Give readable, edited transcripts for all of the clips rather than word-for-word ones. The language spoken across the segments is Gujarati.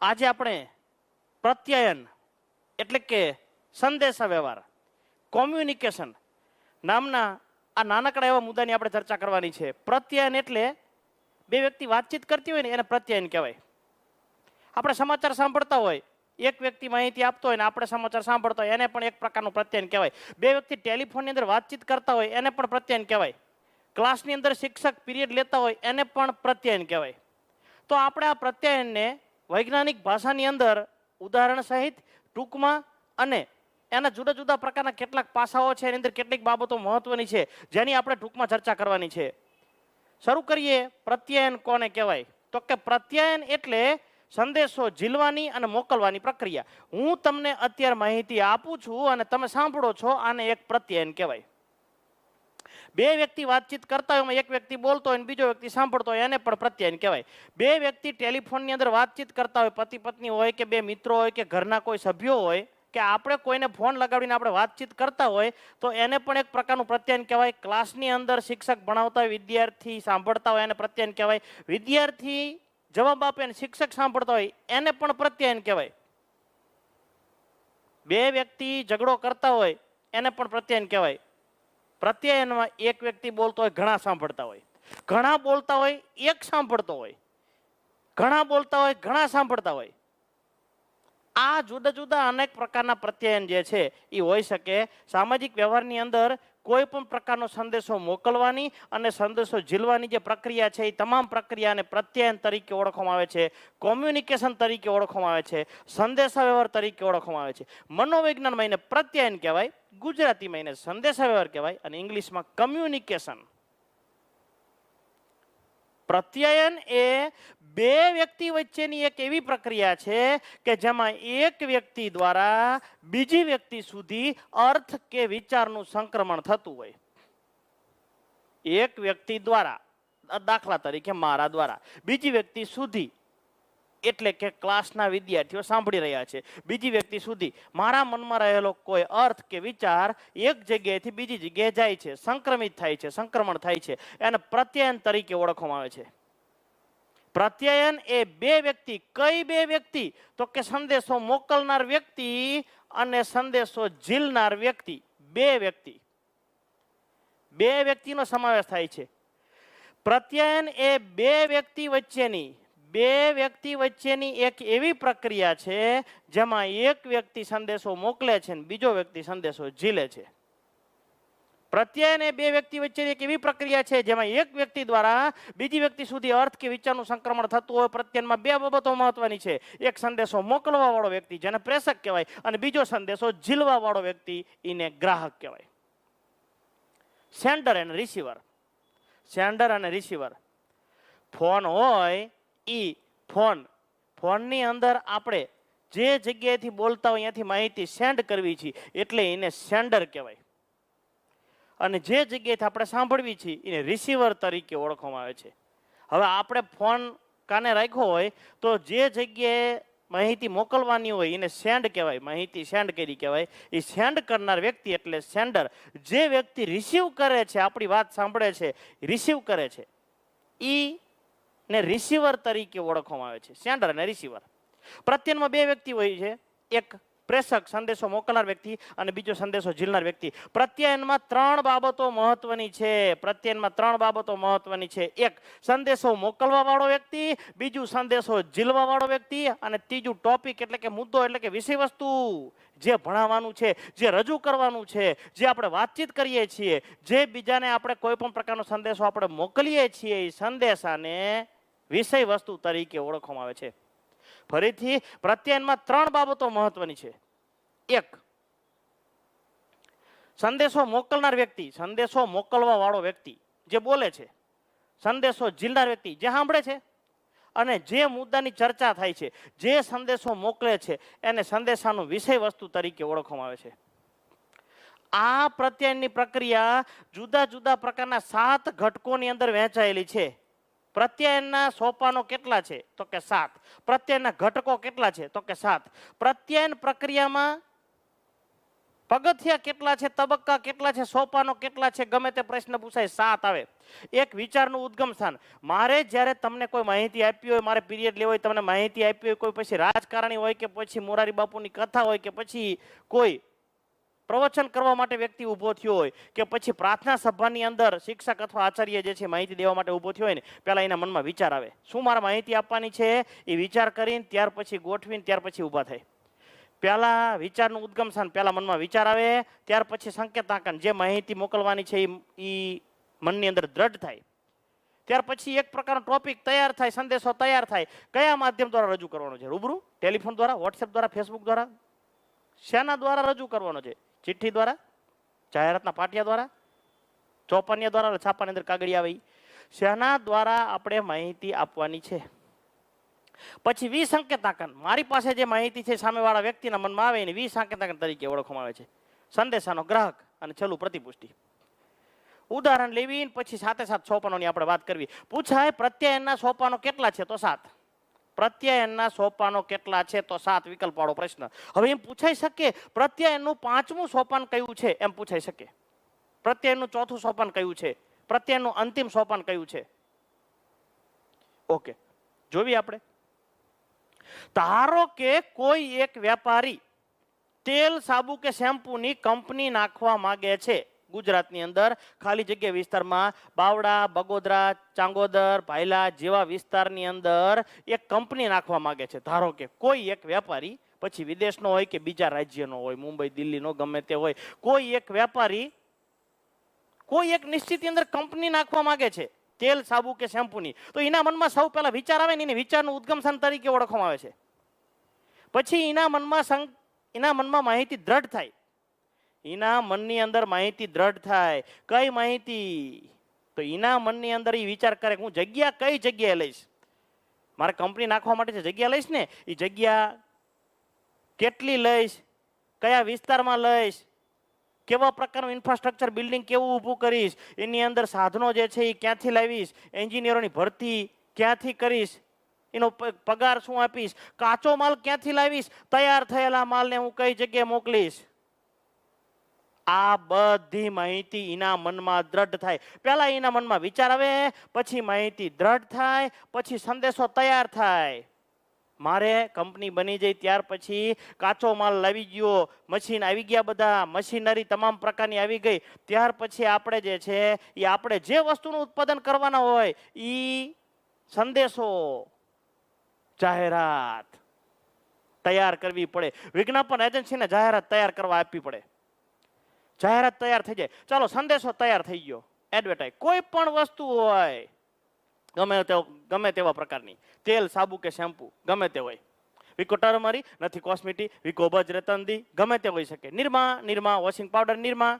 આજે આપણે પ્રત્યાયન એટલે કે સંદેશા વ્યવહાર કોમ્યુનિકેશન નામના આ નાનકડા એવા મુદ્દાની આપણે ચર્ચા કરવાની છે. પ્રત્યાયન એટલે બે વ્યક્તિ વાતચીત કરતી હોય ને એને પ્રત્યાયન કહેવાય. આપણે સમાચાર સાંભળતા હોય, એક વ્યક્તિ માહિતી આપતો હોય ને આપણે સમાચાર સાંભળતા હોય, એને પણ એક પ્રકારનું પ્રત્યાયન કહેવાય. બે વ્યક્તિ ટેલિફોનની અંદર વાતચીત કરતા હોય એને પણ પ્રત્યાયન કહેવાય. ક્લાસની અંદર શિક્ષક પીરિયડ લેતા હોય એને પણ પ્રત્યાયન કહેવાય. તો આપણે આ પ્રત્યાયનને વૈજ્ઞાનિક ભાષાની અંદર ઉદાહરણ સહિત ટૂંકમાં અને એના જુદા જુદા પ્રકારના કેટલાક પાસાઓ છે, એની અંદર કેટલીક બાબતો મહત્વની છે જેની આપણે ટૂંકમાં ચર્ચા કરવાની છે. શરૂ કરીએ. પ્રત્યાયન કોને કહેવાય? તો કે પ્રત્યાયન એટલે સંદેશો ઝીલવાની અને મોકલવાની પ્રક્રિયા. હું તમને અત્યારે માહિતી આપું છું અને તમે સાંભળો છો, આને એક પ્રત્યાયન કહેવાય. બે વ્યક્તિ વાતચીત કરતા હોય, એક વ્યક્તિ બોલતો હોય અને બીજો વ્યક્તિ સાંભળતો હોય, એને પણ પ્રત્યાયન કહેવાય. બે વ્યક્તિ ટેલિફોનની અંદર વાતચીત કરતા હોય, પતિ પત્ની હોય કે બે મિત્રો હોય કે ઘરના કોઈ સભ્યો હોય કે આપણે કોઈને ફોન લગાડીને આપણે વાતચીત કરતા હોય તો એને પણ એક પ્રકારનું પ્રત્યાયન કહેવાય. ક્લાસની અંદર શિક્ષક ભણાવતા હોય, વિદ્યાર્થી સાંભળતા હોય, એને પ્રત્યાયન કહેવાય. વિદ્યાર્થી જવાબ આપે અને શિક્ષક સાંભળતા હોય એને પણ પ્રત્યાયન કહેવાય. બે વ્યક્તિ ઝઘડો કરતા હોય એને પણ પ્રત્યાયન કહેવાય. પ્રત્યાયનમાં એક વ્યક્તિ બોલતો હોય, ઘણા સાંભળતા હોય. ઘણા બોલતા હોય, એક સાંભળતો હોય. ઘણા બોલતા હોય, ઘણા સાંભળતા હોય. આ જુદા જુદા અનેક પ્રકારના પ્રત્યાયન જે છે એ હોઈ શકે. સામાજિક વ્યવહારની અંદર કોઈ પણ પ્રકારનો સંદેશો મોકલવાની અને સંદેશો ઝીલવાની જે પ્રક્રિયા છે એ તમામ પ્રક્રિયાને પ્રત્યાયન તરીકે ઓળખવામાં આવે છે, કોમ્યુનિકેશન તરીકે ઓળખવામાં આવે છે, સંદેશા વ્યવહાર તરીકે ઓળખવામાં આવે છે. મનોવિજ્ઞાનમાં એને પ્રત્યાયન કહેવાય, ગુજરાતીમાં એને સંદેશા વ્યવહાર કહેવાય અને ઇંગ્લિશમાં કમ્યુનિકેશન. પ્રત્યાયન એ બે વ્યક્તિ વચ્ચેની એક એવી પ્રક્રિયા છે કે જેમાં એક વ્યક્તિ દ્વારા બીજી વ્યક્તિ સુધી અર્થ કે વિચારનું સંક્રમણ થતું હોય. એક વ્યક્તિ દ્વારા, દાખલા તરીકે મારા દ્વારા બીજી વ્યક્તિ સુધી, એટલે કે ક્લાસના વિદ્યાર્થીઓ સાંભળી રહ્યા છે, બીજી વ્યક્તિ સુધી મારા મનમાં રહેલો કોઈ અર્થ કે વિચાર એક જગ્યાએથી બીજી જગ્યાએ જાય છે, સંક્રમિત થાય છે, સંક્રમણ થાય છે, એને પ્રત્યાયન તરીકે ઓળખવામાં આવે છે. પ્રત્યાયન એ બે વ્યક્તિ, કઈ બે વ્યક્તિ? તો કે સંદેશો મોકલનાર વ્યક્તિ અને સંદેશો ઝીલનાર વ્યક્તિ. બે વ્યક્તિ, બે વ્યક્તિનો સમાવેશ થાય છે. પ્રત્યાયન એ બે વ્યક્તિ વચ્ચેની એક એવી પ્રક્રિયા છે જેમાં એક વ્યક્તિ સંદેશો મોકલે છે અને બીજો વ્યક્તિ સંદેશો ઝીલે છે. પ્રત્યાયન એ બે વ્યક્તિ વચ્ચેની એક એવી પ્રક્રિયા છે જેમાં એક વ્યક્તિ દ્વારા બીજી વ્યક્તિ સુધી અર્થ કે વિચારનું સંક્રમણ થતું હોય. પ્રત્યાયનમાં બે બાબતો મહત્વની છે. એક સંદેશો મોકલવા વાળો વ્યક્તિ જેને પ્રેષક કહેવાય અને બીજો સંદેશો ઝીલવા વાળો વ્યક્તિ એને ગ્રાહક કહેવાય. સેન્ડર અને રિસીવર. સેન્ડર અને રિસીવર. ફોન હોય ઈ ફોનની અંદર આપણે જે જગ્યાએથી બોલતા હોય ત્યાંથી માહિતી સેન્ડ કરવી છે એટલે એને સેન્ડર કહેવાય. અને જે જગ્યાએથી આપણે સાંભળવી છે એને રિસીવર તરીકે ઓળખવામાં આવે છે. હવે આપણે ફોન કાને રાખ્યો હોય તો જે જગ્યાએ માહિતી મોકલવાની હોય એને સેન્ડ કહેવાય, માહિતી સેન્ડ કરી કહેવાય. એ સેન્ડ કરનાર વ્યક્તિ એટલે સેન્ડર. જે વ્યક્તિ રિસીવ કરે છે, આપણી વાત સાંભળે છે, રિસીવ કરે છે, ને રિસીવર તરીકે ઓળખવામાં આવે છે. સેન્ડર અને રિસીવર. પ્રત્યાયનમાં બે વ્યક્તિ હોય છે, એક પ્રેષક સંદેશો મોકલનાર વ્યક્તિ અને બીજો સંદેશો ઝીલનાર વ્યક્તિ. પ્રત્યાયનમાં ત્રણ બાબતો મહત્વની છે. એક સંદેશો મોકલવા વાળો વ્યક્તિ, બીજું સંદેશો ઝીલવા વાળો વ્યક્તિ અને ત્રીજું ટોપિક એટલે કે મુદ્દો એટલે કે વિષય વસ્તુ, જે ભણાવવાનું છે, જે રજૂ કરવાનું છે, જે આપણે વાતચીત કરીએ છીએ, જે બીજાને આપણે કોઈ પણ પ્રકારનો સંદેશો આપણે મોકલીએ છીએ, એ સંદેશાને વિષય વસ્તુ તરીકે ઓળખવામાં આવે છે. ફરીથી પ્રત્યાયનમાં ત્રણ બાબતો મહત્વની છે. એક, સંદેશો મોકલનાર વ્યક્તિ, સંદેશો મોકલવા વાળો વ્યક્તિ જે બોલે છે, સંદેશો ઝીલનાર વ્યક્તિ જે સાંભળે છે અને જે મુદ્દાની ચર્ચા થાય છે, જે સંદેશો મોકલે છે એને સંદેશાનું વિષય વસ્તુ તરીકે ઓળખવામાં આવે છે. આ પ્રત્યાયનની પ્રક્રિયા જુદા જુદા પ્રકારના 7 ઘટકોની અંદર વહેંચાયેલી છે. પ્રત્યાયનના સોપાનો કેટલા છે? તો કે 7. પ્રત્યાયનના ઘટકો કેટલા છે? તો કે 7. પ્રત્યાયન પ્રક્રિયામાં પગથિયા કેટલા છે, તબક્કા કેટલા છે, સોપાનો કેટલા છે, ગમે તે પ્રશ્ન પૂછાય 7 આવે. એક વિચારનું ઉદ્ગમ સ્થાન. મારે જ્યારે તમને કોઈ માહિતી આપી હોય, મારે પીરિયડ લેવો હોય, તમને માહિતી આપી હોય, કોઈ પછી રાજકારણી હોય કે પછી મોરારી બાપુની કથા હોય કે પછી કોઈ પ્રવચન કરવા માટે વ્યક્તિ ઊભો થયો હોય કે પછી પ્રાર્થના સભાની અંદર શિક્ષક અથવા આચાર્ય જે છે માહિતી દેવા માટે ઊભો થયો હોય ને, પહેલા એના મનમાં વિચાર આવે, શું મારે માહિતી આપવાની છે, એ વિચાર કરીને ત્યાર પછી ગોઠવીને ત્યાર પછી ઊભા થાય. પહેલા વિચારનું ઉદ્ગમ સ્થાન, પહેલા મનમાં વિચાર આવે, ત્યાર પછી સંકેતાંકન, જે માહિતી મોકલવાની છે એ મનની અંદર દ્રઢ થાય. ત્યાર પછી એક પ્રકારનો ટોપિક તૈયાર થાય, સંદેશો તૈયાર થાય. કયા માધ્યમ દ્વારા રજૂ કરવાનો છે? રૂબરૂ, ટેલિફોન દ્વારા, વોટ્સએપ દ્વારા, ફેસબુક દ્વારા, શેના દ્વારા રજૂ કરવાનો છે? ચિઠ્ઠી દ્વારા, જાહેરાતના પાટિયા દ્વારા, ચોપાનિયા દ્વારા, છાપાની અંદર કાગળિયા આવે, શેના દ્વારા આપણે માહિતી આપવાની છે? પછી વિસંકેતાંકન, મારી પાસે જે માહિતી છે સામેવાળા વ્યક્તિના મનમાં આવે એને વિસંકેતાંકન તરીકે ઓળખવામાં આવે છે. સંદેશાનો ગ્રાહક અને છેલ્લું પ્રતિપુષ્ટિ. ઉદાહરણ લેવી પછી સાથે સોપાનોની આપણે વાત કરવી. પૂછાય પ્રત્યાયનના સોપાનો કેટલા છે? તો 7. પ્રત્યાયનના સોપાનો કેટલા છે? તો 7 વિકલ્પ વાળો પ્રશ્ન. હવે એમ પૂછાઈ શકે પ્રત્યાયનનું 5મું સોપાન કયું છે? એમ પૂછાઈ શકે. પ્રત્યાયનનું 4થું સોપાન કયું છે? પ્રત્યાયનનું અંતિમ સોપાન કયું છે? ઓકે, જોવી આપણે. ધારો કે કોઈ એક વેપારી તેલ, સાબુ કે શેમ્પૂની કંપની નાખવા માંગે છે ગુજરાતની અંદર, ખાલી જગ્યા વિસ્તારમાં, બાવડા, બગોદરા, ચાંગોદર, ભાયલા જેવા વિસ્તારની અંદર એક કંપની નાખવા માંગે છે. ધારો કે કોઈ એક વેપારી, પછી વિદેશનો હોય કે બીજા રાજ્યનો હોય, મુંબઈ, દિલ્હીનો, ગમે તે હોય, કોઈ એક વેપારી કોઈ એક નિશ્ચિત અંદર કંપની નાખવા માંગે છે તેલ, સાબુ કે શેમ્પૂની, તો એના મનમાં સૌ પહેલા વિચાર આવે ને, એને વિચારનું ઉદ્ગમ સ્થાન તરીકે ઓળખવામાં આવે છે. પછી એના મનમાં માહિતી દ્રઢ થાય. એના મનની અંદર માહિતી દ્રઢ થાય. કઈ માહિતી? તો એના મનની અંદર એ વિચાર કરે, હું જગ્યા કઈ જગ્યાએ લઈશ? મારે કંપની નાખવા માટે જે જગ્યા લઈશ ને, એ જગ્યા કેટલી લઈશ, કયા વિસ્તારમાં લઈશ, કેવા પ્રકારનું ઇન્ફ્રાસ્ટ્રક્ચર બિલ્ડિંગ કેવું ઊભું કરીશ, એની અંદર સાધનો જે છે એ ક્યાંથી લાવીશ, એન્જિનિયરોની ભરતી ક્યાંથી કરીશ, એનો પગાર શું આપીશ, કાચો માલ ક્યાંથી લાવીશ, તૈયાર થયેલા માલને હું કઈ જગ્યાએ મોકલીશ. આ બધી માહિતી એના મનમાં દ્રઢ થાય. પહેલા એના મનમાં વિચાર આવે, પછી માહિતી દ્રઢ થાય, પછી સંદેશો તૈયાર થાય. મારે કંપની બની જાય ત્યાર પછી કાચો માલ લાવી ગયો, મશીન આવી ગયા, બધા મશીનરી તમામ પ્રકારની આવી ગઈ, ત્યાર પછી આપણે જે છે એ આપણે જે વસ્તુનું ઉત્પાદન કરવાના હોય એ સંદેશો, જાહેરાત તૈયાર કરવી પડે. વિજ્ઞાપન એજન્સીને જાહેરાત તૈયાર કરવા આપવી પડે. જાહેરાત તૈયાર થઈ જાય, ચાલો સંદેશો તૈયાર થઈ ગયો, એડવર્ટાઇઝ કોઈ પણ વસ્તુ હોય, ગમે તેવા પ્રકારની, તેલ, સાબુ કે શેમ્પુ ગમે તે હોય, વિકો ટર્મરી, નથી કોસ્મેટિક, વિકો બજ, રતનદી, ગમે તે હોઈ શકે, નિરમા વોશિંગ પાવડર, નિરમા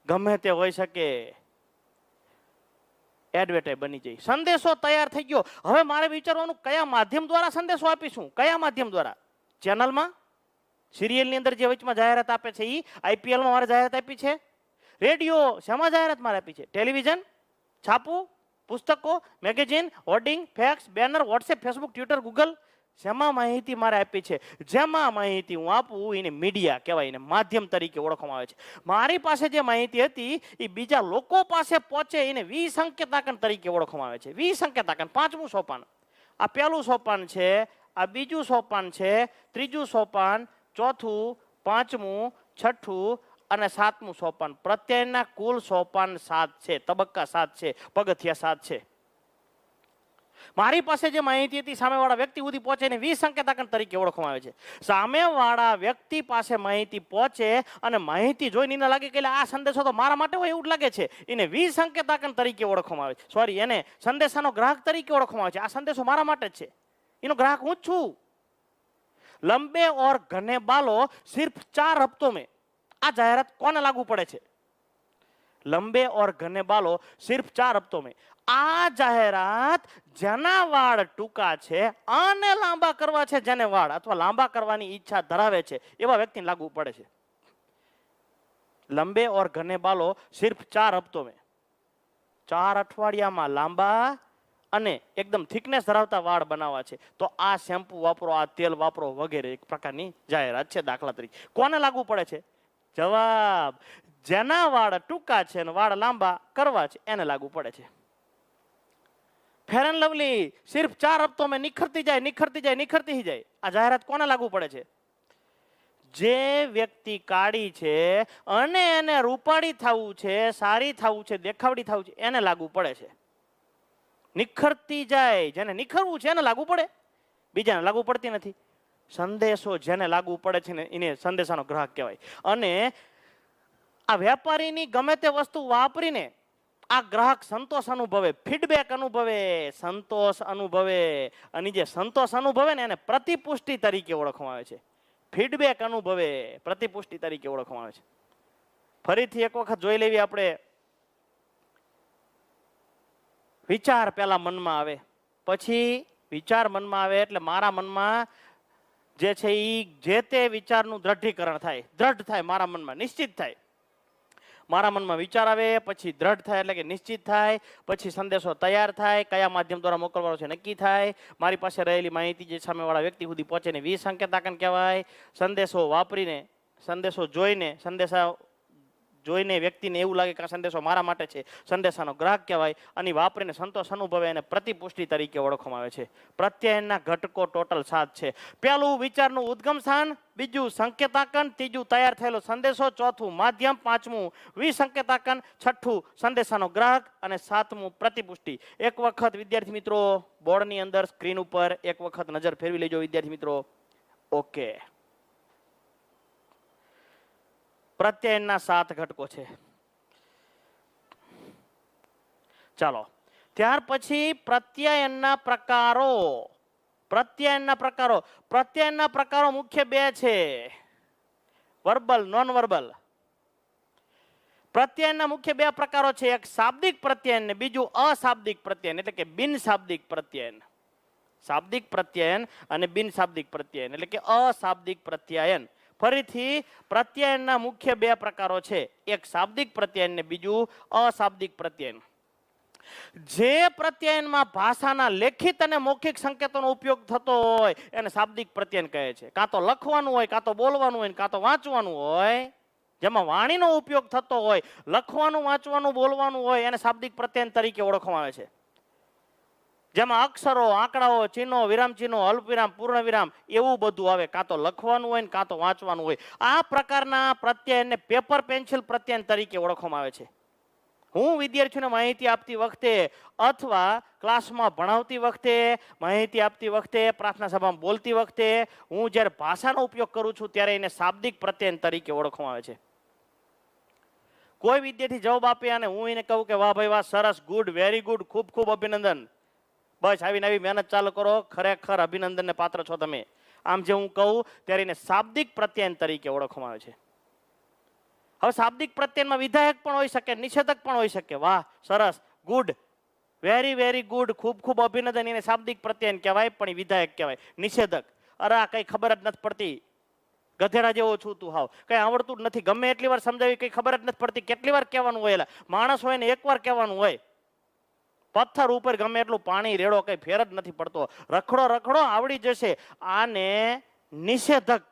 ગમે તે હોઈ શકે, એડવર્ટાઇઝ બની જાય. સંદેશો તૈયાર થઈ ગયો. હવે મારે વિચારવાનું કયા માધ્યમ દ્વારા સંદેશો આપીશું? કયા માધ્યમ દ્વારા? ચેનલમાં, સિરિયલની અંદર જે વચમાં જાહેરાત આપે છે એ, આઈપીએલમાં મારે જાહેરાત આપી છે, રેડિયો શેમાં જાહેરાત મારે આપી છે, ટેલિવિઝન, છાપું, પુસ્તકો, magazine, hoarding, fax, banner, WhatsApp, Facebook, Twitter, Google, શેમાં માહિતી મારે આપી છે? જેમાં માહિતી હું આપું એને મીડિયા કહેવાય, એને માધ્યમ તરીકે ઓળખવામાં આવે છે. મારી પાસે જે માહિતી હતી એ બીજા લોકો પાસે પહોંચે એને વિસંકેતાંકન તરીકે ઓળખવામાં આવે છે. વિસંકેતાંકન 5મું સોપાન. આ પહેલું સોપાન છે, આ બીજું સોપાન છે, ત્રીજું સોપાન, ચોથું, 5મું, 6થું અને 7મું સોપાન. પ્રત્યયના કુલ સોપાન 7 છે, તબક્કા 7 છે, પગથિયા 7 છે. મારી પાસે જે માહિતી હતી સામેવાળા વ્યક્તિ સુધી પહોંચે એને વિસંકેતાંકન તરીકે ઓળખવામાં આવે છે. સામેવાળા વ્યક્તિ પાસે માહિતી પહોંચે અને માહિતી જોઈને એને લાગે કે આ સંદેશો તો મારા માટે હોય એવું જ લાગે છે, એને વિસંકેતાંકન તરીકે ઓળખવામાં આવે છે. સોરી, એને સંદેશાનો ગ્રાહક તરીકે ઓળખવામાં આવે છે. આ સંદેશો મારા માટે જ છે, એનો ગ્રાહક હું જ છું. લંબે ઓર ઘને બાલો સિર્ફ 4 હफ्तों में, આ જાહેરાત કોને લાગુ પડે છે? લંબે ઓર ઘને બાલો સિર્ફ 4 હफ्तों में. આ જાહેરાત જેના વાળ ટૂંકા છે અને લાંબા કરવા છે, જેને વાળ અથવા લાંબા કરવાની ઈચ્છા ધરાવે છે એવા વ્યક્તિને લાગુ પડે છે. લંબે ઓર ઘને બાલો સિર્ફ 4 હफ्तों में, 4 અઠવાડિયામાં લાંબા અને એકદમ થિકનેસ ધરાવતા વાળ બનાવવા છે તો આ શેમ્પુ વાપરો, આ તેલ વાપરો વગેરે એક પ્રકારની જાહેરાત છે. દાખલા તરીકે કોને લાગુ પડે છે? જવાબ, જેના વાળ ટૂંકા છે અને વાળ લાંબા કરવા છે એને લાગુ પડે છે. ફેર એન્ડ લવલી સિર્ફ 4 હપ્તો મેં નિખરતી જાય નિખરતી જાય નિખરતી જાય, આ જાહેરાત કોને લાગુ પડે છે? જે વ્યક્તિ કાળી છે અને એને રૂપાળી થવું છે, સારી થવું છે, દેખાવડી થવું છે એને લાગુ પડે છે. નિખરતી જાય, જેને નિખરવું છે એને લાગુ પડે, બીજાને લાગુ પડતી નથી. સંદેશો જેને લાગુ પડે છે ને એને સંદેશાનો ગ્રાહક કહેવાય. અને આ વેપારીની ગમે તે વસ્તુ વાપરીને આ ગ્રાહક સંતોષ અનુભવે, ફીડબેક અનુભવે, સંતોષ અનુભવે. અને જે સંતોષ અનુભવે ને એને પ્રતિપુષ્ટિ તરીકે ઓળખવામાં આવે છે. ફીડબેક અનુભવે, પ્રતિપુષ્ટિ તરીકે ઓળખવામાં આવે છે. ફરીથી એક વખત જોઈ લેવી આપણે. વિચાર પહેલા મનમાં આવે, પછી વિચાર મનમાં આવે એટલે મારા મનમાં જે છે એ જે તે વિચારનું દ્રઢીકરણ થાય, દ્રઢ થાય મારા મનમાં, નિશ્ચિત થાય. મારા મનમાં વિચાર આવે, પછી દ્રઢ થાય એટલે કે નિશ્ચિત થાય, પછી સંદેશો તૈયાર થાય, કયા માધ્યમ દ્વારા મોકલવાનો છે નક્કી થાય, મારી પાસે રહેલી માહિતી જે સામેવાળા વ્યક્તિ સુધી પહોંચે ને વિસંકેતાકન કહેવાય. સંદેશો વાપરીને, સંદેશો જોઈને વ્યક્તિને એવું લાગે કે આ સંદેશો મારા માટે છે, સંદેશાનો ગ્રાહક કહેવાય. અને વાપરીને સંતોષ અનુભવે અને પ્રતિપુષ્ટિ તરીકે ઓળખવામાં આવે છે. પ્રત્યયનના ઘટકો ટોટલ 7 છે. પહેલું વિચારનું ઉદ્ગમ સ્થાન, બીજું સંકેતાકન, ત્રીજું તૈયાર થયેલો સંદેશો, ચોથું માધ્યમ, પાંચમું વિસંકેતાકન, છઠ્ઠું સંદેશાનો ગ્રાહક અને સાતમું પ્રતિપુષ્ટિ. એક વખત વિદ્યાર્થી મિત્રો બોર્ડની અંદર સ્ક્રીન ઉપર એક વખત નજર ફેરવી લેજો વિદ્યાર્થી મિત્રો. ઓકે, પ્રત્યયનના 7 ઘટકો છે. ચાલો, ત્યાર પછી પ્રત્યયનના પ્રકારો. પ્રત્યયનના પ્રકારો મુખ્ય 2 છે, વર્બલ, નોન વર્બલ. પ્રત્યયનના મુખ્ય 2 પ્રકારો છે, એક શાબ્દિક પ્રત્યયન ને બીજું અશાબ્દિક પ્રત્યયન એટલે કે બિનશાબ્દિક પ્રત્યયન. શાબ્દિક પ્રત્યયન અને બિનશાબ્દિક પ્રત્યયન એટલે કે અશાબ્દિક પ્રત્યયન. ફરીથી પ્રત્યયનના મુખ્ય 2 પ્રકારો છે, એક શાબ્દિક પ્રત્યયન ને બીજું અશાબ્દિક પ્રત્યયન. જે પ્રત્યયનમાં ભાષાના લેખિત અને મૌખિક સંકેતોનો ઉપયોગ થતો હોય એને શાબ્દિક પ્રત્યયન કહે છે. કાં તો લખવાનું હોય, કાં તો બોલવાનું હોય, કાં તો વાંચવાનું હોય. જેમાં વાણીનો ઉપયોગ થતો હોય, લખવાનું, વાંચવાનું, બોલવાનું હોય એને શાબ્દિક પ્રત્યયન તરીકે ઓળખવામાં આવે છે. જેમાં અક્ષરો, આંકડાઓ, ચિહ્નો, વિરામચિહ્નો, અલ્પવિરામ, પૂર્ણવિરામ એવું બધું આવે, કાં તો લખવાનું હોય ને કાં તો વાંચવાનું હોય. આ પ્રકારના પ્રત્યયનને પેપર પેન્સિલ પ્રત્યયન તરીકે ઓળખવામાં આવે છે. હું વિદ્યાર્થીઓને માહિતી આપતી વખતે અથવા ક્લાસમાં ભણાવતી વખતે, માહિતી આપતી વખતે, પ્રાર્થના સભામાં બોલતી વખતે હું જ્યારે ભાષાનો ઉપયોગ કરું છું ત્યારે એને શાબ્દિક પ્રત્યયન તરીકે ઓળખવામાં આવે છે. કોઈ વિદ્યાર્થી જવાબ આપે અને હું એને કહું કે વાહ ભાઈ વાહ, સરસ, ગુડ, વેરી ગુડ, ખૂબ ખૂબ અભિનંદન, બસ આવીને આવી મહેનત ચાલુ કરો, ખરેખર અભિનંદનને પાત્ર છો તમે, આમ જે હું કહું ત્યારે એને શાબ્દિક પ્રત્યયન તરીકે ઓળખવામાં આવે છે. હવે શાબ્દિક પ્રત્યયનમાં વિધાયક પણ હોઈ શકે, નિષેધક પણ હોઈ શકે. વાહ, સરસ, ગુડ, વેરી વેરી ગુડ, ખૂબ ખૂબ અભિનંદન, એને શાબ્દિક પ્રત્યયન કહેવાય, પણ વિધાયક કહેવાય. નિષેધક, અરે આ કઈ ખબર જ નથી પડતી, ગધેડા જેવો છું તું, હાવ કઈ આવડતું જ નથી, ગમે એટલી વાર સમજાવી કઈ ખબર જ નથી પડતી. કેટલી વાર કહેવાનું હોય? માણસ હોય ને એકવાર કહેવાનું હોય. પથ્થર ઉપર ગમે એટલું પાણી રેડો, કઈ ફેર જ નથી પડતો, રખડો રખડો આવડી જશે. આને નિષેધક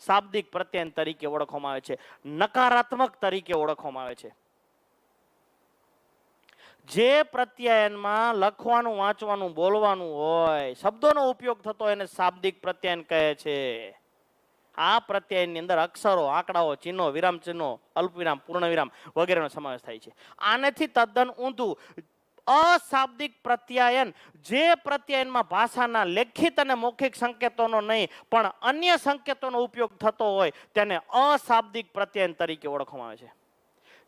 શાબ્દિક પ્રત્યયન તરીકે ઓળખવામાં આવે છે, નકારાત્મક તરીકે ઓળખવામાં આવે છે. જે પ્રત્યયનમાં લખવાનું, વાંચવાનું, બોલવાનું હોય, શબ્દોનો ઉપયોગ થતો હોય એને શાબ્દિક પ્રત્યયન કહે છે. આ પ્રત્યયનની અંદર અક્ષરો, આંકડાઓ, ચિહ્નો, વિરામ ચિહ્નો, અલ્પવિરામ, પૂર્ણવિરામ વગેરેનો સમાવેશ થાય છે. આનાથી તદ્દન ઊંધું અશાબ્દિક પ્રત્યયન, જે પ્રત્યયનમાં ભાષાના લેખિત અને મૌખિક સંકેતોનો નહીં પણ અન્ય સંકેતોનો ઉપયોગ થતો હોય તેને અશાબ્દિક પ્રત્યયન તરીકે ઓળખવામાં આવે છે.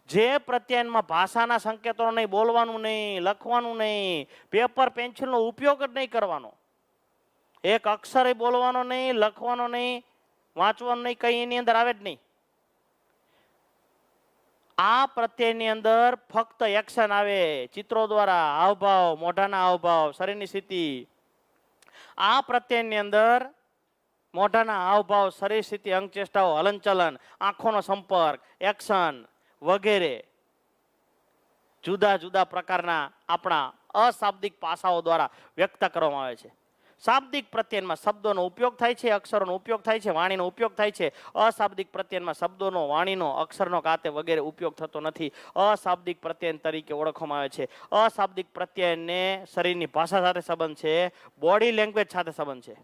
જે પ્રત્યયનમાં ભાષાના સંકેતોનો નહીં, બોલવાનું નહીં, લખવાનું નહીં, પેપર પેન્સિલનો ઉપયોગ જ નહીં કરવાનો, એક અક્ષર બોલવાનો નહીં, લખવાનો નહીં, વાંચવાનું નહીં, કઈ એની અંદર આવે જ નહીં. આ પ્રત્યયની અંદર ફક્ત એક્શન આવે, ચિત્રો દ્વારા, હાવભાવ, મોઢાના હાવભાવ, શરીરની સ્થિતિ. આ પ્રત્યયની અંદર મોઢાના હાવભાવ, શરીર સ્થિતિ, અંગચેષ્ટાઓ, હલનચલન, આંખોનો સંપર્ક, એક્શન વગેરે જુદા જુદા પ્રકારના આપણા અશાબ્દિક પાસાઓ દ્વારા વ્યક્ત કરવામાં આવે છે. શાબ્દિક પ્રત્યયનમાં શબ્દોનો ઉપયોગ થાય છે, અક્ષરોનો ઉપયોગ થાય છે, વાણીનો ઉપયોગ થાય છે. અશાબ્દિક પ્રત્યયનમાં શબ્દોનો, વાણીનો, અક્ષરનો કાતે વગેરે ઉપયોગ થતો નથી. અશાબ્દિક પ્રત્યયન તરીકે ઓળખવામાં આવે છે. અશાબ્દિક પ્રત્યયને શરીરની ભાષા સાથે સંબંધ છે, બોડી લેંગ્વેજ સાથે સંબંધ છે.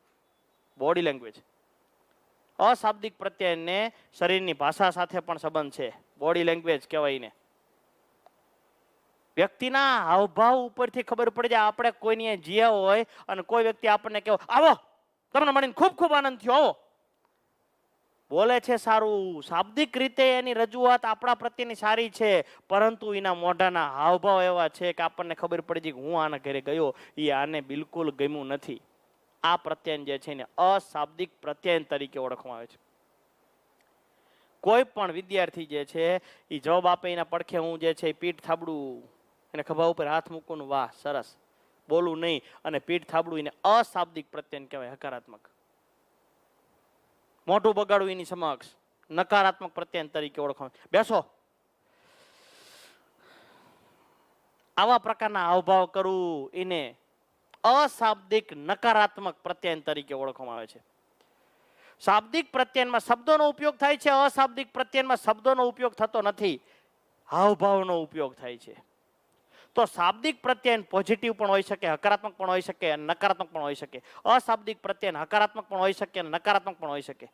Body language. અશાબ્દિક પ્રત્યયને શરીરની ભાષા સાથે પણ સંબંધ છે, બોડી લેંગ્વેજ કહેવાય ને. વ્યક્તિના હાવભાવ ઉપરથી ખબર પડી જાય આપણે કોઈની જીયા હોય અને કોઈ વ્યક્તિ આપણને કહો આવો તમને મળીને ખૂબ ખૂબ આનંદ થયો, આવો બોલે છે સારું, શાબ્દિક રીતે એની રજૂઆત આપણા પ્રત્યેની સારી છે, પરંતુ એના મોઢાના હાવભાવ એવા છે કે આપણને ખબર પડી જાય કે હું આના ઘરે ગયો એ આને બિલકુલ ગમ્યું નથી. આ પ્રત્યયન જે છે એને અશાબ્દિક પ્રત્યયન તરીકે ઓળખવામાં આવે છે. કોઈ પણ વિદ્યાર્થી જે છે એ જવાબ આપે એના પડખે હું જે છે પીઠ થાબડું, એને ખભા ઉપર હાથ મૂકવાનું, વાહ સરસ, બોલવું નહીં અને પીઠ થાબડું, એને અશાબ્દિક પ્રત્યયન કહેવાય, હકારાત્મક. મોઢું બગાડવું એની સમક્ષ નકારાત્મક પ્રત્યયન તરીકે ઓળખવામાં. બેસો, આવા પ્રકારના હાવભાવ કરવું એને અશાબ્દિક નકારાત્મક પ્રત્યયન તરીકે ઓળખવામાં આવે છે. શાબ્દિક પ્રત્યયનમાં શબ્દોનો ઉપયોગ થાય છે, અશાબ્દિક પ્રત્યયનમાં શબ્દોનો ઉપયોગ થતો નથી, હાવભાવનો ઉપયોગ થાય છે. તો શાબ્દિક પ્રત્યયન પોઝિટિવ પણ હોઈ શકે, હકારાત્મક પણ હોઈ શકે અને નકારાત્મક પણ હોઈ શકે. અશાબ્દિક પ્રત્યયન હકારાત્મક પણ હોઈ શકે અને નકારાત્મક પણ હોઈ શકે.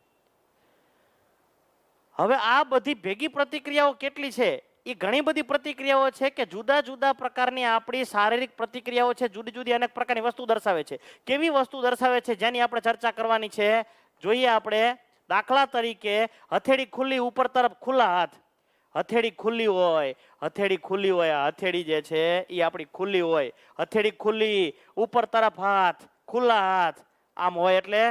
હવે આ બધી ભેગી પ્રતિક્રિયાઓ કેટલી છે? એ ઘણી બધી પ્રતિક્રિયાઓ છે કે જુદા જુદા પ્રકારની આપણી શારીરિક પ્રતિક્રિયાઓ છે, જુદી જુદી અનેક પ્રકારની વસ્તુ દર્શાવે છે. કેવી વસ્તુ દર્શાવે છે જેની આપણે ચર્ચા કરવાની છે, જોઈએ આપણે. દાખલા તરીકે હથેળી ખુલ્લી, ઉપર તરફ ખુલ્લા હાથ. હથેળી ખુલ્લી હોય, હથેળી ખુલ્લી હોય, હથેળી જે છે એ આપણી ખુલ્લી હોય, હથેળી ખુલ્લી, ઉપર તરફ હાથ, ખુલ્લા હાથ, આમ હોય એટલે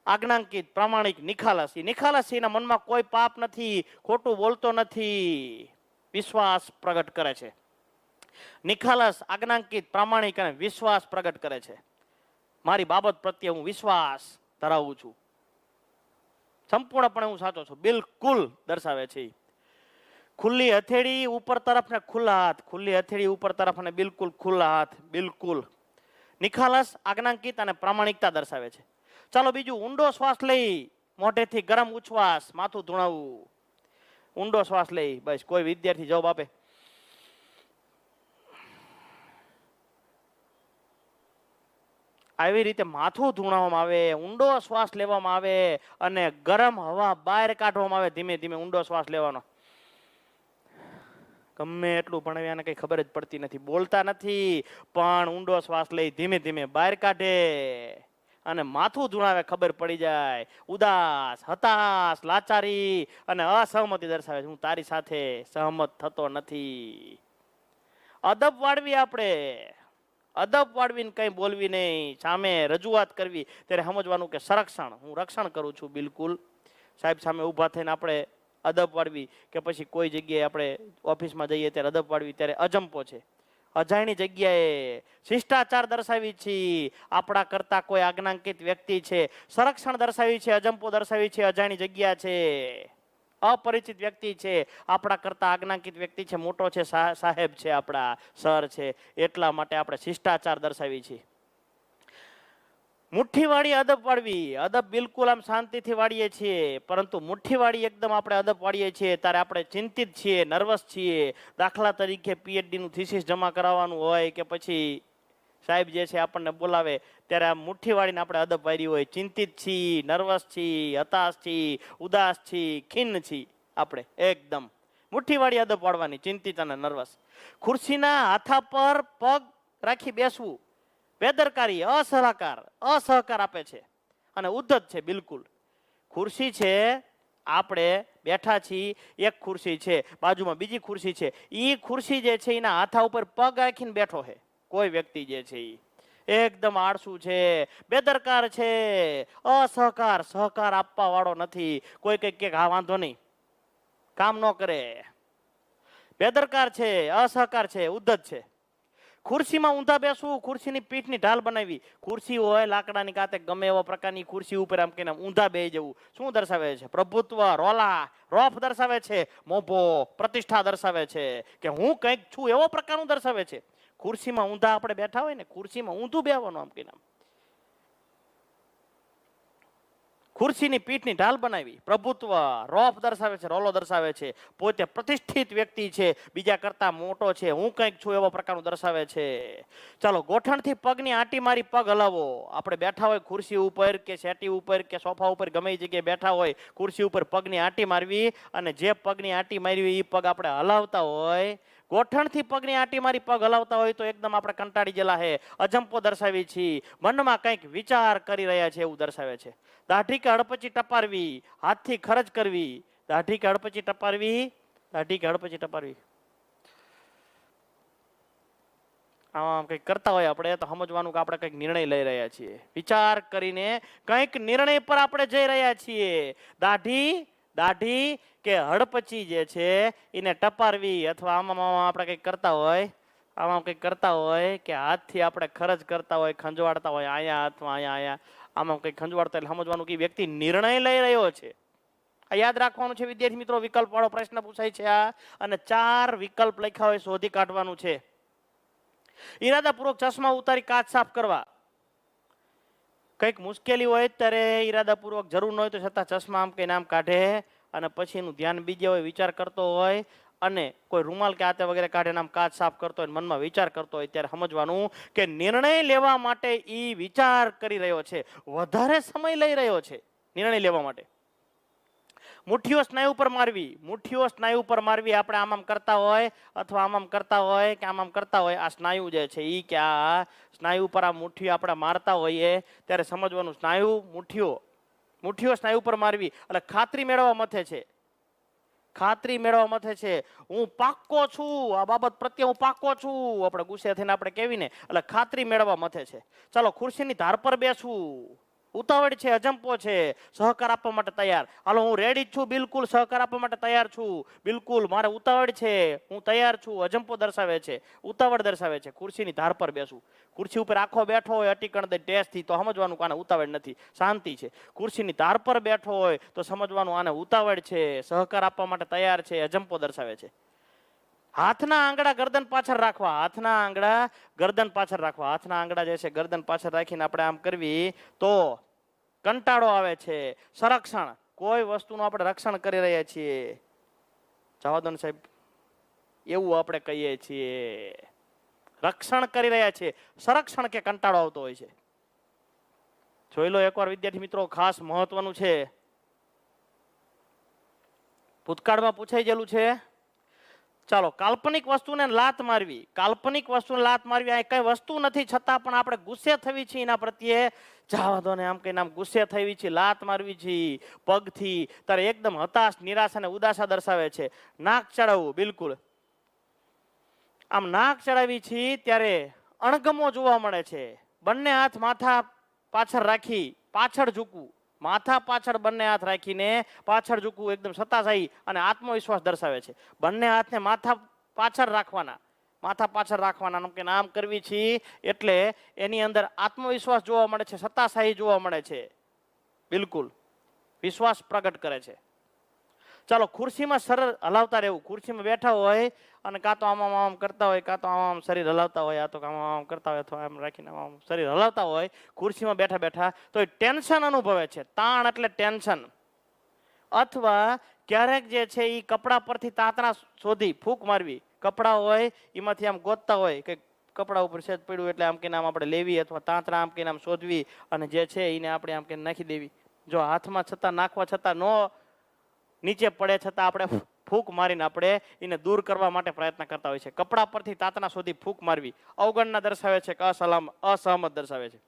આજ્ઞાંકિત, પ્રામાણિક, નિખાલસ. એ નિખાલસ, એના મનમાં કોઈ પાપ નથી, ખોટું બોલતો નથી, વિશ્વાસ પ્રગટ કરે છે. નિખાલસ, આજ્ઞાંકિત, પ્રામાણિક અને વિશ્વાસ પ્રગટ કરે છે. મારી બાબત પ્રત્યે હું વિશ્વાસ ધરાવું છું, સંપૂર્ણપણે હું સાચો છું, બિલકુલ દર્શાવે છે. ખુલ્લી હથેળી ઉપર તરફ ને ખુલ્લા હાથ, ખુલ્લી હથેળી ઉપર તરફ અને બિલકુલ ખુલ્લા હાથ, બિલકુલ નિખાલસ, આજ્ઞાંકિત અને પ્રામાણિકતા દર્શાવે છે. ચાલો બીજું, ઊંડો શ્વાસ લઈ, મોઢેથી ગરમ ઉચ્છ્વાસ, માથું ધૂણાવવું. ઊંડો શ્વાસ લઈ, બસ કોઈ વિદ્યાર્થી જવાબ આપે. આવી રીતે માથું ધૂણાવવામાં આવે, ઊંડો શ્વાસ લેવામાં આવે અને ગરમ હવા બહાર કાઢવામાં આવે. ધીમે ધીમે ઊંડો શ્વાસ લેવાનો. ગમે એટલું ભણાવ્યાને કઈ ખબર જ પડતી નથી, બોલતા નથી, પણ ઊંડો શ્વાસ લઈ ધીમે ધીમે બહાર કાઢે અને માથું ધૂણાવે, ખબર પડી જાય. ઉદાસ, હતાશ, લાચારી અને અસહમતિ દર્શાવે છે. હું તારી સાથે સહમત થતો નથી. અદબ વાળવી, આપણે અદબ વાળવીને કઈ બોલવી નહીં, સામે રજૂઆત કરવી ત્યારે સમજવાનું કે સંરક્ષણ, હું રક્ષણ કરું છું, બિલકુલ. સાહેબ સામે ઊભા થઈને આપણે અદબ વાળવી, કે પછી કોઈ જગ્યાએ આપણે ઓફિસમાં જઈએ ત્યારે અદબ વાળવી, ત્યારે અજંપો છે. અજાણી જગ્યાએ શિષ્ટાચાર દર્શાવી છે, આપણા કરતા કોઈ આજ્ઞાંકિત વ્યક્તિ છે, સંરક્ષણ દર્શાવી છે, અજંપો દર્શાવી છે, અજાણી જગ્યા છે, અપરિચિત વ્યક્તિ છે, આપણા કરતા આજ્ઞાંકિત વ્યક્તિ છે, મોટો છે, સાહેબ છે, આપણા સર છે, એટલા માટે આપણે શિષ્ટાચાર દર્શાવી છે. મુઠ્ઠીવાળી અદબ વાળવી, અદબ બિલકુલ આમ શાંતિથી વાળીએ છીએ, પરંતુ મુઠ્ઠીવાળી એકદમ આપણે અદબ વાળીએ છીએ ત્યારે આપણે ચિંતિત છીએ, નર્વસ છીએ. દાખલા તરીકે પીએચડી નું થીસીસ જમા કરાવવાનું હોય કે પછી સાહેબ જે છે આપણને બોલાવે ત્યારે આ મુઠ્ઠી વાળીને આપણે અદબ વાળી હોય. ચિંતિત છીએ, નર્વસ છીએ, હતાશ છીએ, ઉદાસ છીએ, ખિન્ન છીએ, આપણે એકદમ મુઠ્ઠી વાળી અદબ વાળવાની, ચિંતિત અને નર્વસ. ખુરશીના હાથા પર પગ રાખી બેસવું, બેદરકારી, અસહકાર આપે છે અને ઉદ્ધત છે, બિલકુલ. ખુરશી છે, આપણે બેઠા છીએ, એક ખુરશી છે, બાજુમાં બીજી ખુરશી છે, એ ખુરશી જે છે એના હાથા ઉપર પગ રાખીને બેઠો છે કોઈ વ્યક્તિ જે છે એ એકદમ આળસુ છે, બેદરકાર છે, સહકાર આપવા વાળો નથી. કોઈ કઈક કે હા વાંધો નહીં, કામ ન કરે, બેદરકાર છે, અસહકાર છે, ઉદ્ધત છે. ખુરશીમાં ઊંધા બેસવું, ખુરશીની પીઠની ઢાલ બનાવી. ખુરશી હોય લાકડાની કાતે ગમે એવા પ્રકારની ખુરશી ઉપર આમ કે ઊંધા બેસી જવું શું દર્શાવે છે? પ્રભુત્વ, રોફ દર્શાવે છે. મોભો, પ્રતિષ્ઠા દર્શાવે છે કે હું કંઈક છું એવો પ્રકારનું દર્શાવે છે. ખુરશીમાં ઊંધા આપણે બેઠા હોય ને, ખુરશીમાં ઊંધું બેવાનું આમ કહીને, ખુરશીની પીઠની ઢાલ બનાવી, પ્રભુત્વ, રોફ દર્શાવે છે, રોલો દર્શાવે છે, પોતે પ્રતિષ્ઠિત વ્યક્તિ છે, બીજા કરતા મોટો છે, હું કંઈક છું એવો પ્રકારનું દર્શાવે છે. ચાલો, ગોઠણથી પગની આંટી મારી પગ હલાવો. આપણે બેઠા હોય ખુરશી ઉપર કે સેટી ઉપર કે સોફા ઉપર ગમે એ જગ્યાએ બેઠા હોય, ખુરશી ઉપર પગની આંટી મારવી, અને જે પગની આંટી મારવી એ પગ આપણે હલાવતા હોય, ગોઠણથી પગની આંટી મારી પગ હલાવતા હોય તો એકદમ આપણે કંટાળી ગયેલા હે, અજંપો દર્શાવી છીએ, મનમાં કંઈક વિચાર કરી રહ્યા છે એવું દર્શાવે છે. દાઢી કે હડપચી ટપારવી, હાથથી ખરજ કરવી, દાઢી કે હડપચી ટપારવી, દાઢી કે હડપચી ટપારવી, આમ કંઈક કરતા હોય આપણે તો સમજવાનું કે આપણે કંઈક નિર્ણય લઈ રહ્યા છીએ, વિચાર કરીને કંઈક નિર્ણય પર આપણે જઈ રહ્યા છીએ. દાઢી કે હડપચી જે છે એને ટપારવી, અથવા આમાં આપણે કંઈક કરતા હોય, આમાં કંઈક કરતા હોય કે હાથથી આપણે ખરજ કરતા હોય, ખંજવાળતા હોય, અહીંયા હાથમાં અહીંયા આમાં કંઈક ખંજવાળતા, એટલે સમજવાનું કે વ્યક્તિ નિર્ણય લઈ રહ્યો છે. આ યાદ રાખવાનું છે વિદ્યાર્થી મિત્રો. વિકલ્પ વાળો પ્રશ્ન પૂછાય છે આ, અને 4 વિકલ્પ લખ્યા હોય શોધી કાઢવાનું છે. ઈરાદાપૂર્વક ચશ્મા ઉતારી કાચ સાફ કરવા. કંઈક મુશ્કેલી હોય ત્યારે ઈરાદાપૂર્વક જરૂર ન હોય તો છતાં ચશ્મા આમ કહીને આમ કાઢે, અને પછી એનું ધ્યાન બીજે હોય, વિચાર કરતો હોય, અને કોઈ રૂમાલ કે હાથે વગેરે કાઢે આમ કાચ સાફ કરતો હોય, મનમાં વિચાર કરતો હોય, ત્યારે સમજવાનું કે નિર્ણય લેવા માટે ઈ વિચાર કરી રહ્યો છે, વધારે સમય લઈ રહ્યો છે નિર્ણય લેવા માટે. મુઠ્ઠીઓ સ્નાયુ પર મારવી, મુઠ્ઠીઓ સ્નાયુ પર મારવી. આપણે આમ કરતા હોય, અથવા આમ કરતા હોય કે આમ કરતા હોય, આ સ્નાયુ જે છે ઈ કે આ સ્નાયુ પર આ મુઠ્ઠીઓ આપણે મારતા હોઈએ ત્યારે સમજવાનું સ્નાયુ, મુઠ્ઠીઓ સ્નાયુ પર મારવી એટલે ખાતરી મેળવવા મથે છે, ખાતરી મેળવવા મથે છે. હું પાક્કો છું, આ બાબત પ્રત્યે હું પાક્કો છું, આપણે ગુસ્સે થઈને આપણે કહેવીને, એટલે ખાતરી મેળવવા મથે છે. ચાલો, ખુરશીની ધાર પર બેસવું. ઉતાવળ છે, અજંપો છે, સહકાર આપવા માટે તૈયાર. હાલો, હું રેડી છું, બિલકુલ સહકાર આપવા માટે તૈયાર છું, બિલકુલ મારે ઉતાવળ છે, હું તૈયાર છું, અજંપો દર્શાવે છે, ઉતાવળ દર્શાવે છે. ખુરશીની ધાર પર બેસવું, ખુરશી ઉપર આખો બેઠો હોય અટીકણ દે ટેસ્ટથી તો સમજવાનું કે આને ઉતાવળ નથી, શાંતિ છે. ખુરશીની ધાર પર બેઠો હોય તો સમજવાનું આને ઉતાવળ છે, સહકાર આપવા માટે તૈયાર છે, અજંપો દર્શાવે છે. હાથના આંગળા ગરદન પાછળ રાખવા, હાથના આંગળા ગરદન પાછળ રાખવા. હાથના આંગળા જે છે ગરદન પાછળ રાખીને આપણે આમ કરવી તો કંટાળો આવે છે. સંરક્ષણ, કોઈ વસ્તુનું આપણે રક્ષણ કરી રહ્યા છીએ. જવા દો ને સાહેબ, એવું આપણે કહીએ છીએ, રક્ષણ કરી રહ્યા છીએ. સંરક્ષણ કે કંટાળો આવતો હોય છે. જોઈ લો એકવાર વિદ્યાર્થી મિત્રો, ખાસ મહત્વનું છે, ભૂતકાળમાં પૂછાઈ ગયેલું છે. ચાલો, કાલ્પનિક વસ્તુને લાત મારવી, કાલ્પનિક વસ્તુને લાત મારવી. આ કઈ વસ્તુ નથી છતાં પણ આપણે ગુસ્સે થવી છે એના પ્રત્યે, જવા દો ને આમ કહીને આમ ગુસ્સે થવી છે, લાત મારવી છે પગથી, ત્યારે એકદમ હતાશ, નિરાશ અને ઉદાસા દર્શાવે છે. નાક ચડાવવું, બિલકુલ આમ નાક ચડાવી છે ત્યારે અણગમો જોવા મળે છે. બંને હાથ માથા પાછળ રાખી પાછળ ઝૂકવું, માથા પાછળ બંને હાથ રાખીને પાછળ ઝૂકવું, એકદમ સતાશાહી અને આત્મવિશ્વાસ દર્શાવે છે. બંને હાથને માથા પાછળ રાખવાના, માથા પાછળ રાખવાના કે આમ કરવી છે, એટલે એની અંદર આત્મવિશ્વાસ જોવા મળે છે, સતાશાહી જોવા મળે છે, બિલકુલ વિશ્વાસ પ્રગટ કરે છે. ચાલો, ખુરશીમાં સરળ હલાવતા રહેવું. ખુરશીમાં બેઠા હોય અને કાં તો આમ આમ કરતા હોય, કાં તો આમ શરીર હલાવતા હોય, આ તો આમ કરતા હોય, અથવા આમ રાખીને આમ શરીર હલાવતા હોય ખુરશીમાં બેઠા બેઠા, તો એ ટેન્શન અનુભવે છે. તાણ એટલે ટેન્શન. અથવા ક્યારેક જે છે એ કપડા પરથી તાંતણા શોધી ફૂંક મારવી. કપડા હોય એમાંથી આમ ગોતતા હોય કે કપડા ઉપર સેજ પડ્યું એટલે આમ કહીને આમ આપણે લેવી, અથવા તાંતણા આમ કહીને આમ શોધવી, અને જે છે એને આપણે આમ કહીને નાખી દેવી. જો હાથમાં છતાં નાખવા છતાં નો નીચે પડે છતાં આપણે ફૂંક મારીને આપણે એને દૂર કરવા માટે પ્રયત્ન કરતા હોય છે. કપડા પરથી તાતના શોધી ફૂંક મારવી અવગણના દર્શાવે છે, અસહમત દર્શાવે છે,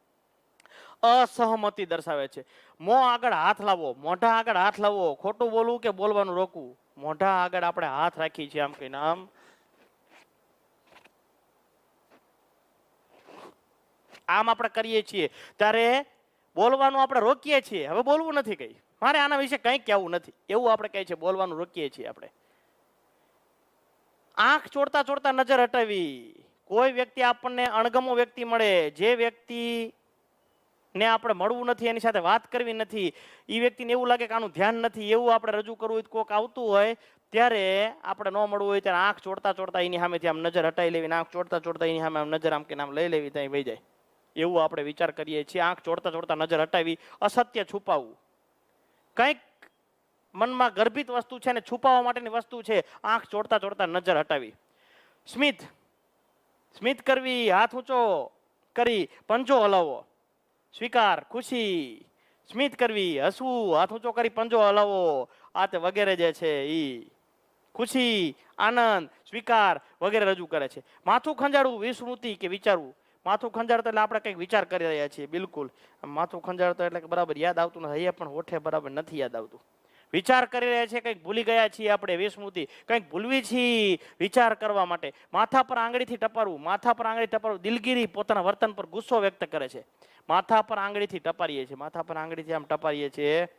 અસહમતિ દર્શાવે છે. મોં આગળ હાથ લાવવો, મોઢા આગળ હાથ લાવવો, ખોટું બોલવું કે બોલવાનું રોકવું. મોઢા આગળ આપણે હાથ રાખી છીએ આમ કહીને આમ આપણે કરીએ છીએ, ત્યારે બોલવાનું આપણે રોકીએ છીએ. હવે બોલવું નથી, કઈ મારે આના વિશે કંઈ કહેવું નથી એવું આપણે કહે છે, બોલવાનું રોકીએ છીએ આપણે. આંખ ચોડતા ચોડતા નજર હટાવી. કોઈ વ્યક્તિ આપણને અણગમો વ્યક્તિ મળે, જે વ્યક્તિ ને આપણે મળવું નથી, એની સાથે વાત કરવી નથી, એ વ્યક્તિને એવું લાગે કે આનું ધ્યાન નથી, એવું આપણે રજૂ કરવું હોય, કોક આવતું હોય ત્યારે આપણે ન મળવું હોય ત્યારે આંખ ચોડતા ચોડતા એની સામેથી આમ નજર હટાવી લેવી, આંખ ચોડતા ચોડતા એની સામે આમ નજર આમ કે આમ લઈ લેવી, ત્યાં વહી જાય. એવું આપણે વિચાર કરીએ છીએ. આંખ ચોડતા ચોડતા નજર હટાવી, અસત્ય છુપાવવું. કંઈક મનમાં ગર્ભિત વસ્તુ છે ને છુપાવવા માટેની વસ્તુ છે, આંખ ચોડતા ચોડતા નજર હટાવી. સ્મિત કરવી, હાથ ઊંચો કરી પંજો હલાવવો. સ્વીકાર, ખુશી. સ્મિત કરવી, હસવું, હાથ ઊંચો કરી પંજો હલાવવો. આ તે વગેરે જે છે ઈ ખુશી, આનંદ, સ્વીકાર વગેરે રજૂ કરે છે. માથું ખંજાળવું, વિસ્મૃતિ કે વિચારવું. માથું ખંજાળતો એટલે આપણે કંઈક વિચાર કરી રહ્યા છીએ. બિલકુલ માથું ખંજાળતો એટલે બરાબર યાદ આવતું નથી, પણ હોઠે બરાબર નથી યાદ આવતું. વિચાર કરી રહ્યા છીએ, કંઈક ભૂલી ગયા છીએ આપણે, વિસ્મૃતિ. કંઈક ભૂલવી છીએ વિચાર કરવા માટે. માથા પર આંગળીથી ટપારવું, માથા પર આંગળી ટપારવું. દિલગીરી, પોતાના વર્તન પર ગુસ્સો વ્યક્ત કરે છે. માથા પર આંગળીથી ટપારીએ છીએ, માથા પર આંગળીથી આમ ટપારીએ છીએ,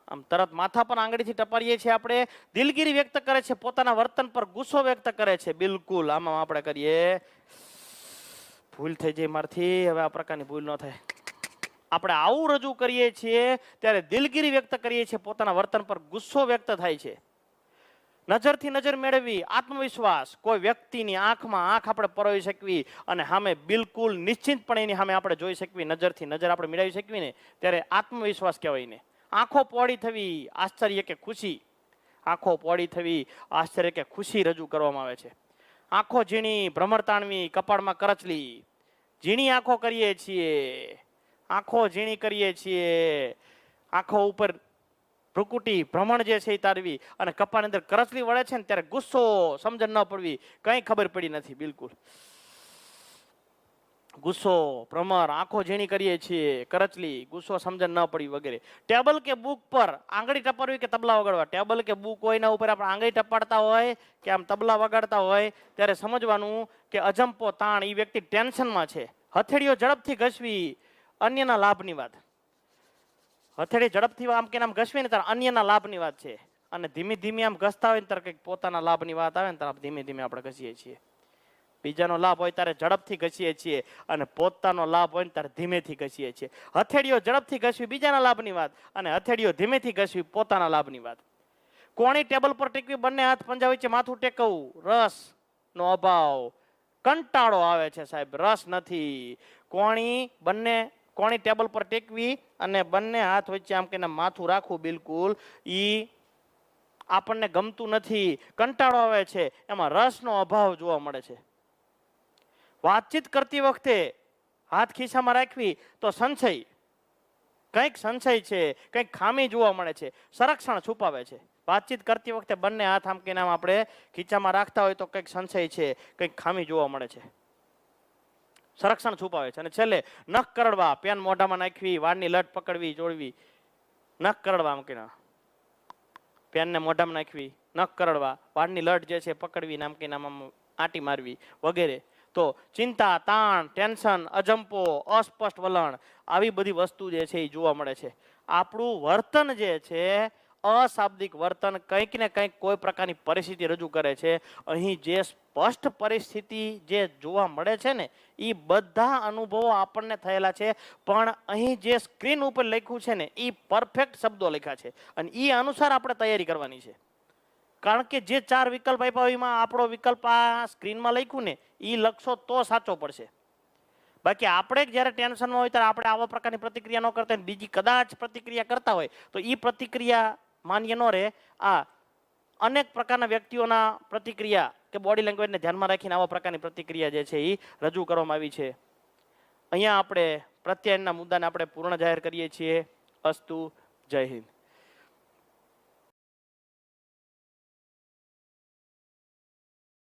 આમ તરત માથા પર આંગળીથી ટપારીએ છીએ આપણે. દિલગીરી વ્યક્ત કરે છે, પોતાના વર્તન પર ગુસ્સો વ્યક્ત કરે છે. બિલકુલ આમાં આપણે કરીએ, ભૂલ થઈ જાય મારથી, હવે આ પ્રકારની ભૂલ ન થાય. આપણે આવું રજૂ કરીએ છીએ ત્યારે દિલગીરી વ્યક્ત કરીએ છીએ, પોતાના વર્તન પર ગુસ્સો વ્યક્ત થાય છે. નજરથી નજર મેળવવી, આત્મવિશ્વાસ. કોઈ વ્યક્તિની આંખમાં આંખ આપણે પરોવી શકવી અને સામે બિલકુલ નિશ્ચિતપણે એની સામે આપણે જોઈ શકવી, નજરથી નજર આપણે મેળવી શકવી ને, ત્યારે આત્મવિશ્વાસ કહેવાય ને. આંખો પહોળી થવી, આશ્ચર્ય કે ખુશી. આંખો પહોળી થવી, આશ્ચર્ય કે ખુશી રજૂ કરવામાં આવે છે. આંખો ઝીણી, ભ્રમર તાણવી, કપાળમાં કરચલી. ઝીણી આંખો કરીએ છીએ, આંખો ઝીણી કરીએ છીએ. આંખો ઉપર ભ્રુકુટી, ભ્રમણ જે છે એ તારવી અને કપાળની અંદર કરચલી વળે છે ને ત્યારે ગુસ્સો, સમજણ ન પડવી, કંઈ ખબર પડી નથી. બિલકુલ ગુસ્સો, ભ્રમર, આંખો ઝીણી કરીએ છીએ, કરચલી, ગુસ્સો, સમજણ ન પડી વગેરે. ટેબલ કે બુક પર આંગળી ટપારવી કે તબલા વગાડવા. ટેબલ કે બુક હોય એના ઉપર આપણે આંગળી ટપાડતા હોય કે આમ તબલા વગાડતા હોય ત્યારે સમજવાનું કે અજંપો, તાણ, એ વ્યક્તિ ટેન્શનમાં છે. હથેળીઓ ઝડપથી ઘસવી, અન્યના લાભની વાત. હથેળી ઝડપથી આમ કે આમ ઘસવી ને ત્યારે અન્યના લાભની વાત છે. અને ધીમે ધીમે આમ ઘસતા હોય ને ત્યારે કંઈક પોતાના લાભની વાત આવે ને ત્યારે ધીમે ધીમે આપણે ઘસીએ છીએ. બીજાનો લાભ હોય ત્યારે ઝડપથી ઘસીએ છીએ અને પોતાનો લાભ હોય ને ત્યારે ધીમેથી ઘસીએ છીએ. હથેળીઓ ઝડપથી ઘસવી બીજાના લાભની વાત અને હથેળીઓ ધીમેથી ઘસવી પોતાના લાભની વાત. કોણી ટેબલ પર ટેકવી, બંને હાથ પંજા વચ્ચે માથું ટેકવવું. રસનો અભાવ, કંટાળો આવે છે સાહેબ, રસ નથી. કોણી ટેબલ પર ટેકવી અને બંને હાથ વચ્ચે આમ કે માથું રાખવું, બિલકુલ ઈ આપણને ગમતું નથી, કંટાળો આવે છે, એમાં રસનો અભાવ જોવા મળે છે. વાતચીત કરતી વખતે હાથ ખિસ્સામાં રાખવી તો સંશય, કંઈક સંશય છે, કંઈક ખામી જોવા મળે છે. સંરક્ષણ છુપાવે છે. વાતચીત કરતી વખતે બંને હાથ આમ કે આમ આપણે ખીચામાં રાખતા હોય તો કંઈક સંશય છે, કંઈક ખામી જોવા મળે છે. સંરક્ષણ છુપાવે છે. અને છેલ્લે નખ કરડવા, પેન મોઢામાં નાખવી, વાળની લટ પકડવી, જોડવી. નખ કરડવા આમ કે પેનને મોઢામાં નાખવી, નખ કરડવા, વાળની લટ જે છે પકડવી, નામ કે નામ આંટી મારવી વગેરે. તો ચિંતા, તાણ, ટેન્શન, અજંપો, અસ્પષ્ટ વલણ, આવી બધી વસ્તુ જે છે એ જોવા મળે છે. આપણું વર્તન જે છે, અશાબ્દિક વર્તન, કંઈક ને કંઈક કોઈ પ્રકારની પરિસ્થિતિ રજૂ કરે છે. અહીં જે સ્પષ્ટ પરિસ્થિતિ જે જોવા મળે છે ને, એ બધા અનુભવો આપણને થયેલા છે. પણ અહીં જે સ્ક્રીન ઉપર લખ્યું છે ને, એ પરફેક્ટ શબ્દો લખ્યા છે અને એ અનુસાર આપણે તૈયારી કરવાની છે. કારણ કે જે 4 વિકલ્પ આપ્યા હોય એમાં આપણો વિકલ્પ આ સ્ક્રીનમાં લખ્યું ને, એ લખશો તો સાચો પડશે. બાકી આપણે જ્યારે ટેન્શનમાં હોય ત્યારે આપણે આવા પ્રકારની પ્રતિક્રિયા ન કરતા, બીજી કદાચ પ્રતિક્રિયા કરતા હોય તો એ પ્રતિક્રિયા માન્ય ન રહે. આ અનેક પ્રકારના વ્યક્તિઓના પ્રતિક્રિયા કે બોડી લેંગ્વેજને ધ્યાનમાં રાખીને આવા પ્રકારની પ્રતિક્રિયા જે છે એ રજૂ કરવામાં આવી છે. અહીંયા આપણે પ્રત્યાયનના મુદ્દાને આપણે પૂર્ણ જાહેર કરીએ છીએ. અસ્તુ. જય હિન્દ.